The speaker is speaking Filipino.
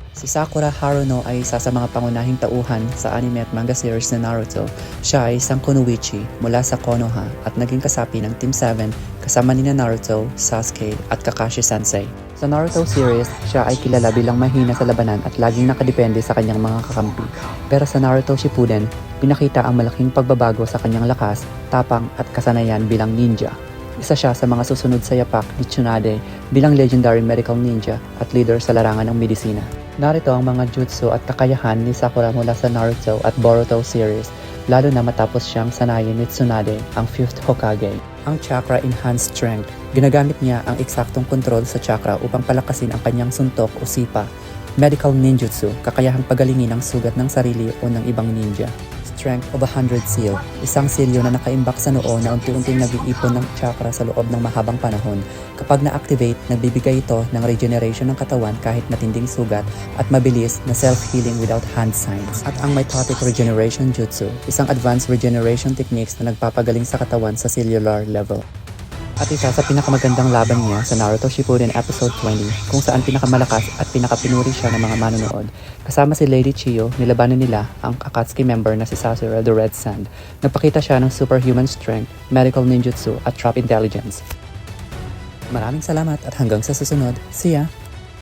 Si Sakura Haruno ay isa sa mga pangunahing tauhan sa anime at manga series na Naruto. Siya ay isang kunoichi mula sa Konoha at naging kasapi ng Team 7 kasama nina Naruto, Sasuke at Kakashi Sensei. Sa Naruto series, siya ay kilala bilang mahina sa labanan at laging nakadepende sa kanyang mga kakampi. Pero sa Naruto Shippuden, pinakita ang malaking pagbabago sa kanyang lakas, tapang at kasanayan bilang ninja. Isa siya sa mga susunod sa yapak ni Tsunade bilang legendary medical ninja at leader sa larangan ng medisina. Narito ang mga jutsu at kakayahan ni Sakura mula sa Naruto at Boruto series, lalo na matapos siyang sanayin ni Tsunade, ang 5th Hokage. Ang Chakra Enhanced Strength. Ginagamit niya ang eksaktong kontrol sa chakra upang palakasin ang kanyang suntok o sipa. Medical Ninjutsu, kakayahang pagalingin ang sugat ng sarili o ng ibang ninja. Strength of 100 Seal, isang silyo na nakaimbak sa noo na unti-unting nag-iipon ng chakra sa loob ng mahabang panahon. Kapag na-activate, nagbibigay ito ng regeneration ng katawan kahit matinding sugat at mabilis na self-healing without hand signs. At ang Mitotic Regeneration Jutsu, isang advanced regeneration techniques na nagpapagaling sa katawan sa cellular level. At isa sa pinakamagandang laban niya sa Naruto Shippuden Episode 20 kung saan pinakamalakas at pinakapinuri siya ng mga manonood. Kasama si Lady Chiyo, nilabanan nila ang Akatsuki member na si Sasura the Red Sand. Nagpakita siya ng superhuman strength, medical ninjutsu at trap intelligence. Maraming salamat at hanggang sa susunod. See ya!